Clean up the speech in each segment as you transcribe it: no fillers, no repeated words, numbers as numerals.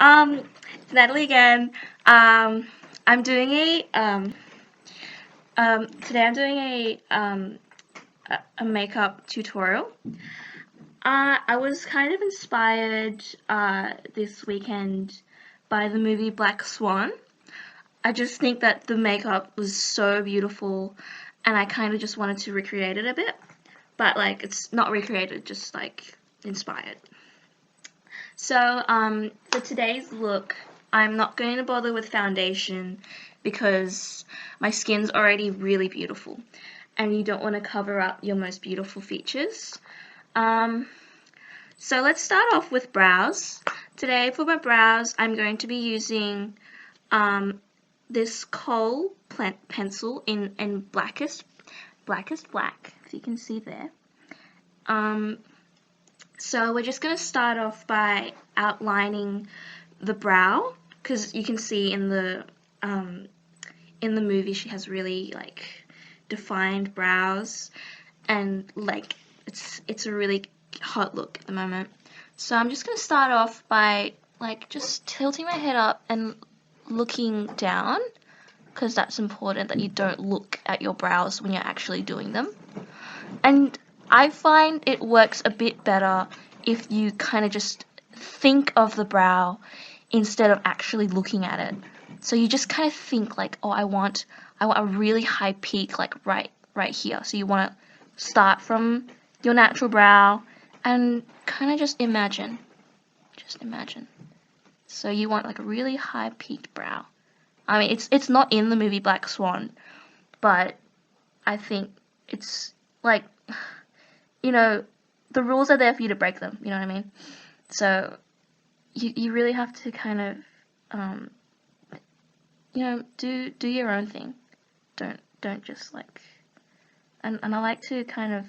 It's Natalie again. I'm doing today I'm doing a makeup tutorial. I was kind of inspired this weekend by the movie Black Swan. I just think that the makeup was so beautiful, and I kind of just wanted to recreate it a bit, but like it's not recreated, just like inspired. So for today's look, I'm not going to bother with foundation because my skin's already really beautiful and you don't want to cover up your most beautiful features. So let's start off with brows. Today for my brows, I'm going to be using this kohl pencil in blackest black, if you can see there. So we're just going to start off by outlining the brow, because you can see in the movie she has really like defined brows, and like it's a really hot look at the moment. So I'm just going to start off by like just tilting my head up and looking down, because that's important that you don't look at your brows when you're actually doing them. And I find it works a bit better if you kind of just think of the brow instead of actually looking at it. So you just kind of think like, oh, I want a really high peak, like right here. So you want to start from your natural brow and kind of just imagine. So you want like a really high peaked brow. I mean, it's not in the movie Black Swan, but I think it's like, you know, the rules are there for you to break them, you know what I mean? So you really have to kind of do your own thing. Don't just like, and I like to kind of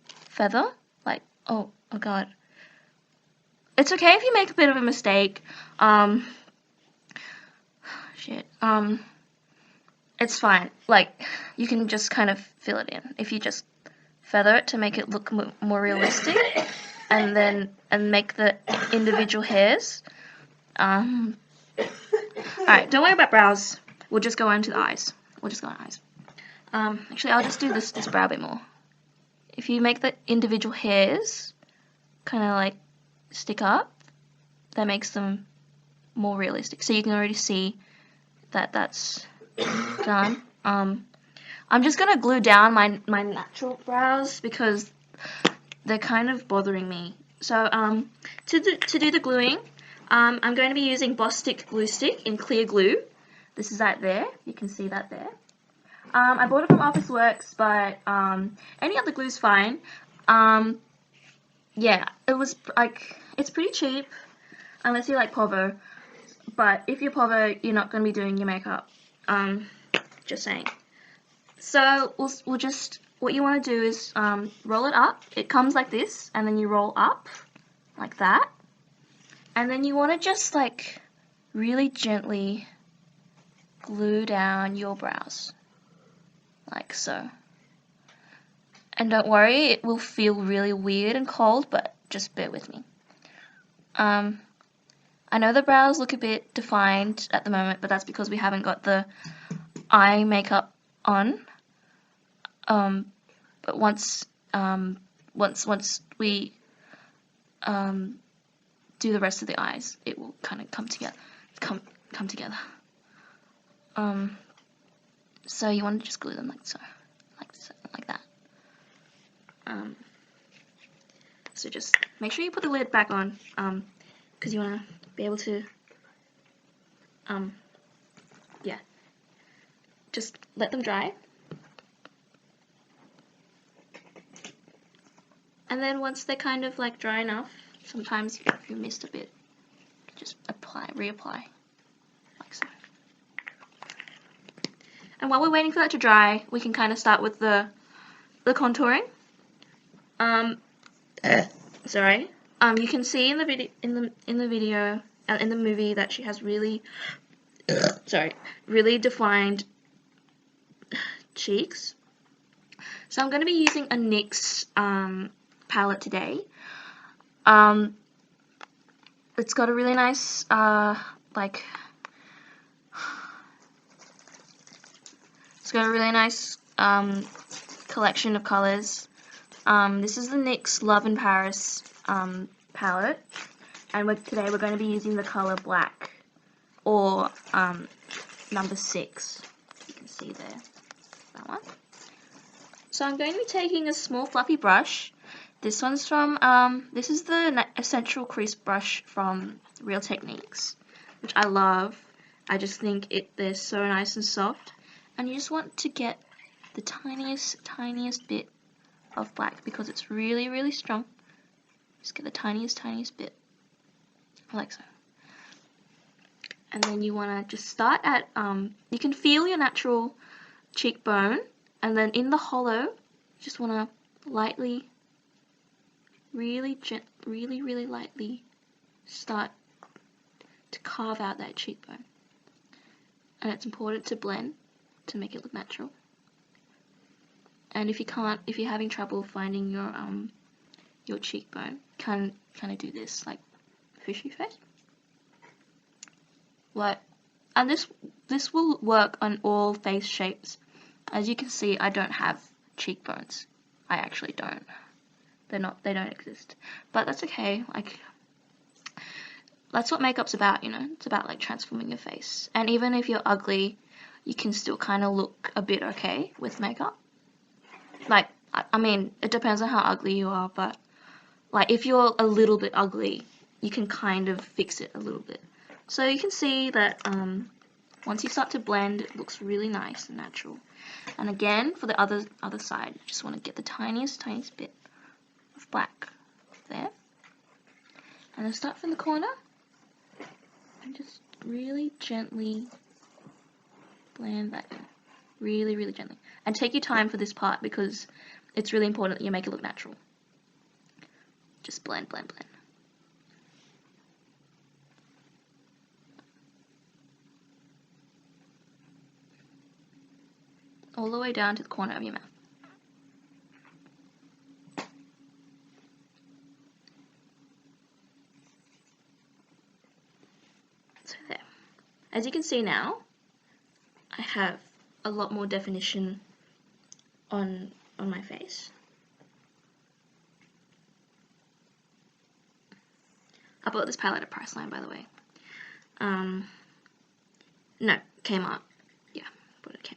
feather, like, oh god. It's okay if you make a bit of a mistake. It's fine. Like, you can just kind of fill it in if you just feather it to make it look more realistic, and make the individual hairs. Alright, don't worry about brows. We'll just go into the eyes. Actually, I'll just do this brow a bit more. If you make the individual hairs kind of like stick up, that makes them more realistic. So you can already see that that's done. I'm just gonna glue down my natural brows because they're kind of bothering me. So to do the gluing, I'm going to be using Boss Stick glue stick in clear glue. This is that there. You can see that there. I bought it from Office Works, but any other glue's fine. Yeah, it was like, it's pretty cheap unless you like Povo. But if you're Povo, you're not going to be doing your makeup. Just saying. So we'll just, what you want to do is roll it up. It comes like this, and then you roll up like that. And then you want to just like really gently glue down your brows, like so. And don't worry, it will feel really weird and cold, but just bear with me. I know the brows look a bit defined at the moment, but that's because we haven't got the eye makeup on. But once we do the rest of the eyes, it will kind of come together. So you want to just glue them like so, like that. So just make sure you put the lid back on, because you want to be able to, yeah, just let them dry. And then once they're kind of like dry enough, sometimes if you missed a bit, just reapply, like so. And while we're waiting for that to dry, we can kind of start with the contouring. Sorry. You can see in the video in the movie that she has really really defined cheeks. So I'm going to be using a NYX palette today. it's got a really nice like, it's got a really nice collection of colors. This is the NYX Love in Paris palette, and today we're going to be using the color black, or number 6. You can see there, that one. So I'm going to be taking a small fluffy brush. This one's from, this is the Essential Crease brush from Real Techniques, which I love. I just think they're so nice and soft. And you just want to get the tiniest bit of black because it's really, really strong. Just get the tiniest bit, like so. And then you want to just start at, you can feel your natural cheekbone, and then in the hollow, you just want to lightly, really lightly start to carve out that cheekbone. And it's important to blend to make it look natural. And if you're having trouble finding your cheekbone, kind of do this, like fishy face. Like, and this will work on all face shapes. As you can see, I don't have cheekbones. I actually don't. They don't exist. But that's okay. Like, that's what makeup's about, you know. It's about like transforming your face. And even if you're ugly, you can still kind of look a bit okay with makeup. Like, I mean, it depends on how ugly you are, but like if you're a little bit ugly, you can kind of fix it a little bit. So you can see that once you start to blend, it looks really nice and natural. And again, for the other side, you just want to get the tiniest bit of black there. And then start from the corner and just really gently blend that in. Really gently. And take your time for this part because it's really important that you make it look natural. Just blend. All the way down to the corner of your mouth. So there. As you can see now, I have a lot more definition on my face. I bought this palette at Priceline, by the way. No, Kmart. Yeah, bought it at Kmart.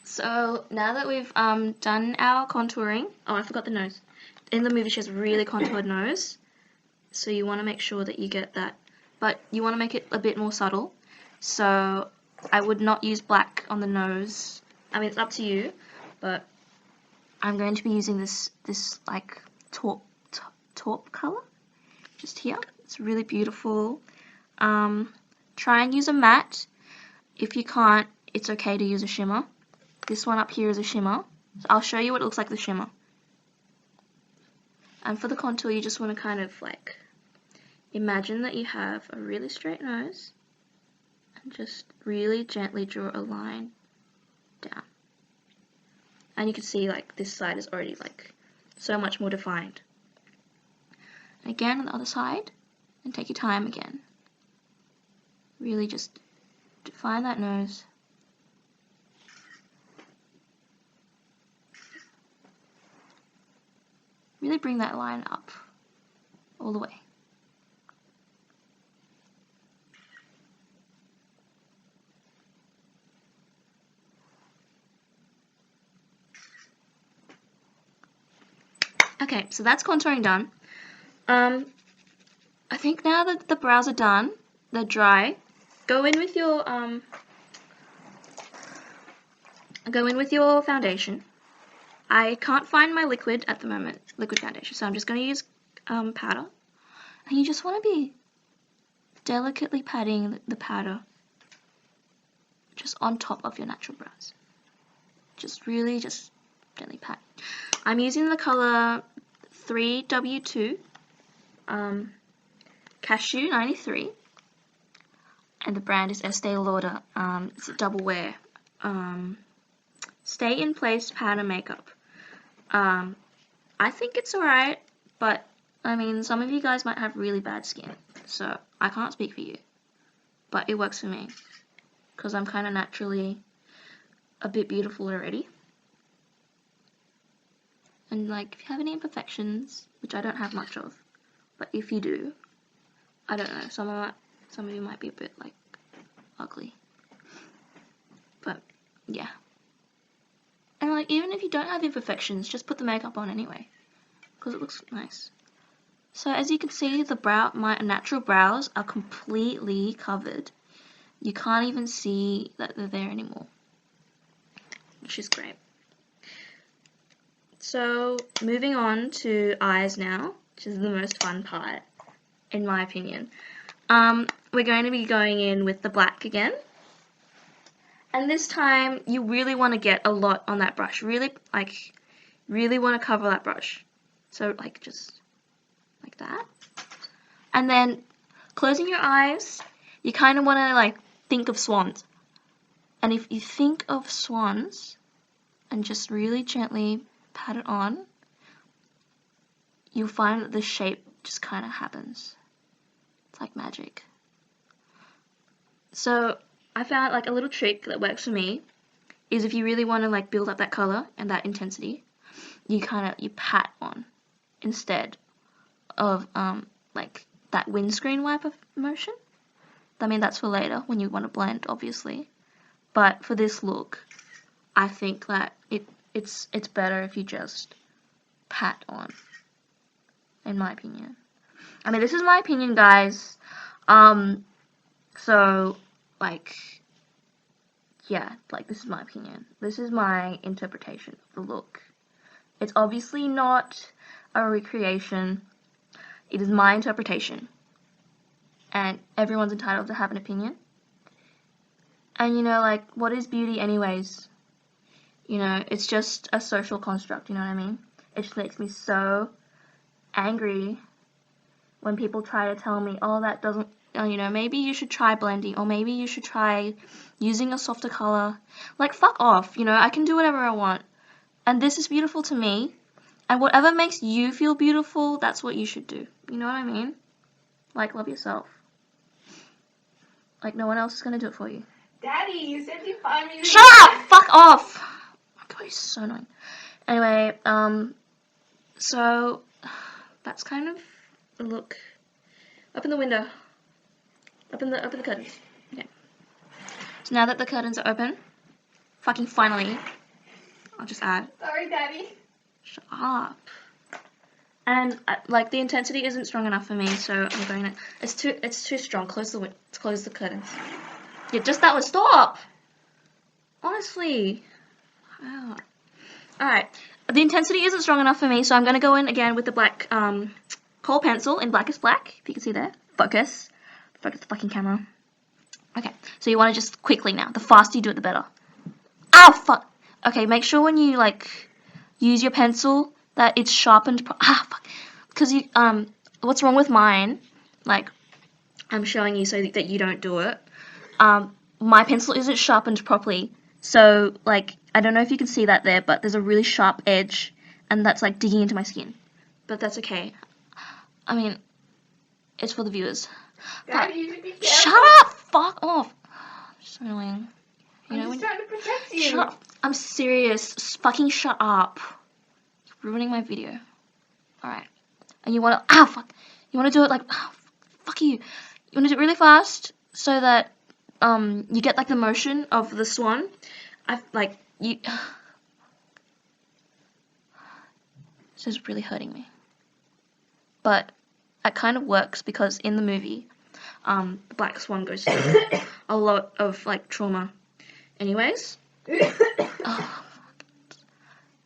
So now that we've done our contouring, oh, I forgot the nose. In the movie, she has a really contoured nose, so you want to make sure that you get that, but you want to make it a bit more subtle. So I would not use black on the nose. I mean, it's up to you, but I'm going to be using this like taupe color just here. It's really beautiful. Try and use a matte. If you can't, it's okay to use a shimmer. This one up here is a shimmer. So I'll show you what it looks like with shimmer. And for the contour, you just want to kind of like imagine that you have a really straight nose and just really gently draw a line down. And you can see like this side is already like so much more defined. And again on the other side, and take your time again. Really just define that nose. Really bring that line up all the way. Okay, so that's contouring done. I think now that the brows are done, they're dry, go in with your foundation. I can't find my liquid at the moment, liquid foundation, so I'm just going to use powder. And you just want to be delicately patting the powder just on top of your natural brows. Just really just gently pat. I'm using the color 3W2, Cashew 93, and the brand is Estee Lauder. It's a double wear. Stay in Place powder makeup. I think it's alright, but I mean, some of you guys might have really bad skin, so I can't speak for you, but it works for me, because I'm kind of naturally a bit beautiful already. And like, if you have any imperfections, which I don't have much of, but if you do, I don't know, some of you might be a bit like ugly, but yeah. And like, even if you don't have imperfections, just put the makeup on anyway, because it looks nice. So as you can see, my natural brows are completely covered. You can't even see that they're there anymore, which is great. So moving on to eyes now, which is the most fun part, in my opinion. We're going to be going in with the black again. And this time, you really want to get a lot on that brush. Really want to cover that brush. So like, just like that. And then, closing your eyes, you kind of want to like think of swans. And if you think of swans, and just really gently pat it on, you'll find that the shape just kind of happens. It's like magic. So I found like a little trick that works for me is if you really want to like build up that color and that intensity, you pat on instead of like that windscreen wiper motion. I mean, that's for later when you want to blend, obviously. But for this look, I think that it's better if you just pat on, in my opinion. I mean, this is my opinion, guys. So like, yeah, like this is my opinion. This is my interpretation of the look. It's obviously not a recreation. It is my interpretation. And everyone's entitled to have an opinion. And you know, like, what is beauty anyways? You know, it's just a social construct, you know what I mean? It just makes me so angry when people try to tell me, oh, that doesn't, you know, maybe you should try blending, or maybe you should try using a softer color. Like, fuck off, you know, I can do whatever I want. And this is beautiful to me. And whatever makes you feel beautiful, that's what you should do. You know what I mean? Like, love yourself. Like, no one else is going to do it for you. Daddy, you said you find me. Shut up! Fuck off! Oh my god, he's so annoying. Anyway, so that's kind of the look. Open the window. Open the curtains. Okay. So now that the curtains are open, fucking finally, I'll just add. Sorry, Daddy. Shut up. And like the intensity isn't strong enough for me, so I'm going to. It's too strong. Close the curtains. Yeah, just that one. Stop. Honestly. Wow. All right. The intensity isn't strong enough for me, so I'm going to go in again with the black kohl pencil in Blackest Black. If you can see there. Focus the fucking camera. Okay. So you want to just quickly now. The faster you do it, the better. Ow, fuck. Okay. Make sure when you like use your pencil that it's sharpened. Fuck. Because you what's wrong with mine? Like, I'm showing you so that you don't do it. My pencil isn't sharpened properly, so like I don't know if you can see that there, but there's a really sharp edge, and that's like digging into my skin. But that's okay. I mean, it's for the viewers. Daddy, you should be careful. Shut up! Fuck off! So annoying. I'm just trying to protect you. Shut up! I'm serious. Fucking shut up! You're ruining my video. All right. And you want to fuck. You want to do it like fuck you. You want to do it really fast so that you get like the motion of the swan. This is really hurting me. But it kind of works because in the movie, the black swan goes through a lot of like trauma. Anyways,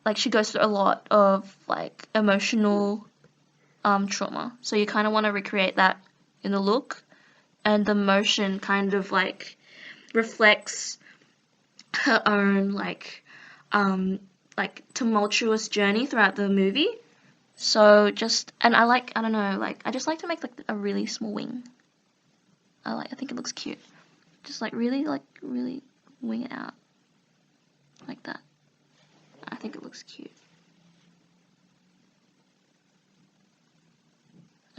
like she goes through a lot of like emotional trauma. So you kind of want to recreate that in the look, and the motion kind of like reflects her own like tumultuous journey throughout the movie. So I don't know, like I just like to make like a really small wing. I think it looks cute. Just like really wing it out like that. I think it looks cute.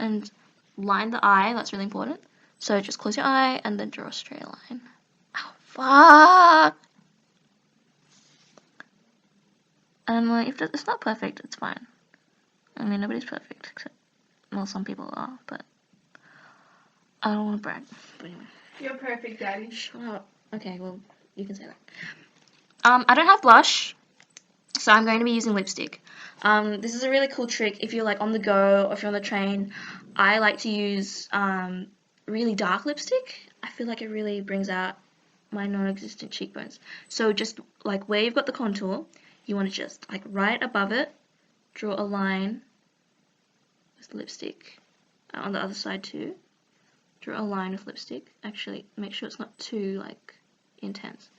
and line the eye. That's really important. So just close your eye and then draw a straight line. Oh, fuck! And like, if it's not perfect, it's fine. I mean, nobody's perfect, except, well, some people are, but I don't want to brag. But anyway. You're perfect, Daddy. Shut up. Okay, well, you can say that. I don't have blush, so I'm going to be using lipstick. This is a really cool trick if you're like on the go or if you're on the train. I like to use really dark lipstick. I feel like it really brings out my non-existent cheekbones. So just like where you've got the contour, you want to just like right above it, draw a line with lipstick. On the other side too. Draw a line with lipstick. Actually, make sure it's not too like intense.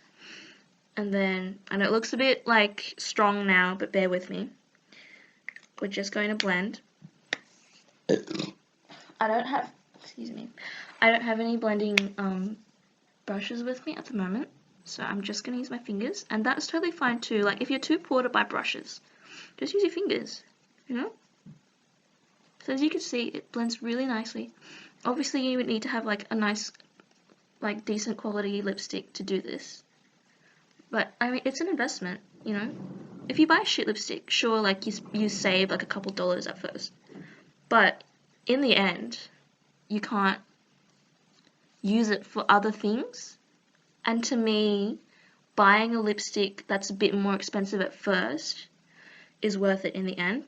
And then, I know it looks a bit like strong now, but bear with me. We're just going to blend. I don't have any blending brushes with me at the moment, so I'm just going to use my fingers, and that's totally fine too. Like, if you're too poor to buy brushes, just use your fingers, you know? So as you can see, it blends really nicely. Obviously, you would need to have like a nice, like decent quality lipstick to do this. But, I mean, it's an investment, you know? If you buy shit lipstick, sure, like, you save, like, a couple dollars at first. But, in the end, you can't use it for other things. And to me, buying a lipstick that's a bit more expensive at first is worth it in the end.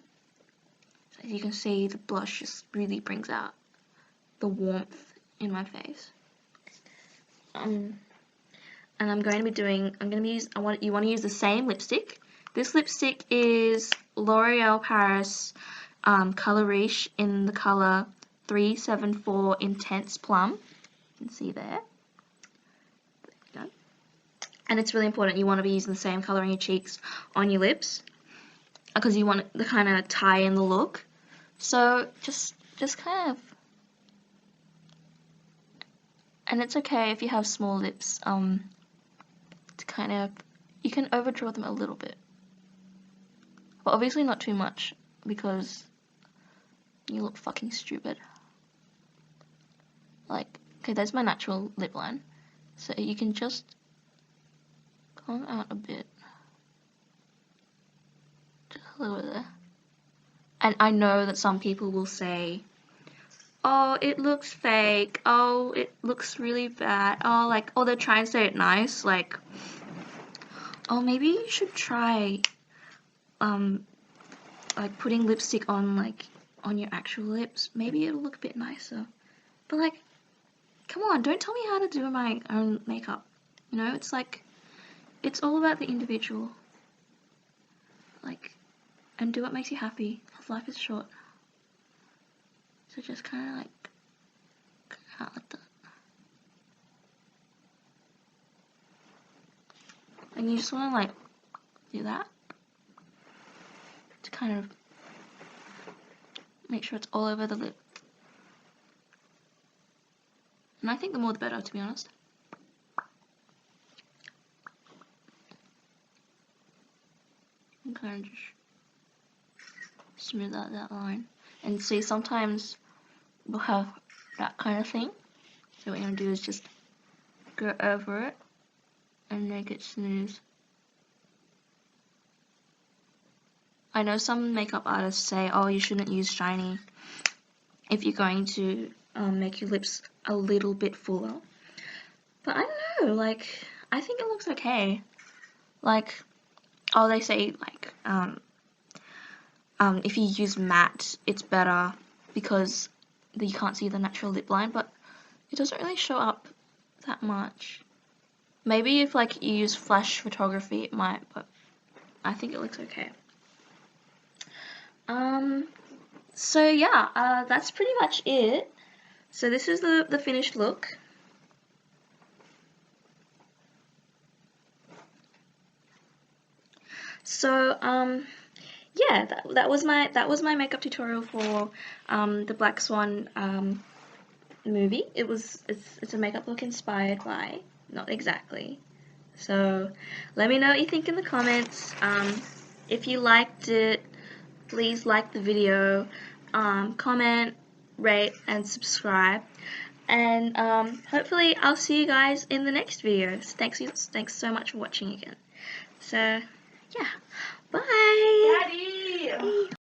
So as you can see, the blush just really brings out the warmth in my face. And I'm going to be doing, you want to use the same lipstick. This lipstick is L'Oreal Paris Color Riche in the color 374 Intense Plum. You can see there. There you go. And it's really important, you want to be using the same color on your cheeks, on your lips, because you want to kind of tie in the look. So just kind of, and it's okay if you have small lips, to kind of, you can overdraw them a little bit, but obviously not too much because you look fucking stupid. Like, okay, there's my natural lip line, so you can just come out a bit, just a little bit there. And I know that some people will say, oh, it looks fake, oh, it looks really bad, oh, like, oh, they're trying to say it nice, like, oh, maybe you should try, like, putting lipstick on, like, on your actual lips, maybe it'll look a bit nicer, but, like, come on, don't tell me how to do my own makeup, you know, it's like, it's all about the individual, like, and do what makes you happy, because life is short. So just kind of like, out like that. And you just want to like, do that. To kind of make sure it's all over the lip. And I think the more the better, to be honest. And kind of just smooth out that line. And see, sometimes we'll have that kind of thing. So what you're going to do is just go over it and make it smooth. I know some makeup artists say, oh, you shouldn't use shiny if you're going to make your lips a little bit fuller. But I don't know, like, I think it looks okay. Like, oh, they say, like, if you use matte, it's better because you can't see the natural lip line, but it doesn't really show up that much. Maybe if, like, you use flash photography, it might, but I think it looks okay. So yeah, that's pretty much it. So this is the finished look. So yeah, that was my makeup tutorial for the Black Swan movie. It's a makeup look inspired by, not exactly. So let me know what you think in the comments. If you liked it, please like the video, comment, rate, and subscribe. And hopefully I'll see you guys in the next video. Thanks so much for watching again. So, yeah. Bye! Daddy!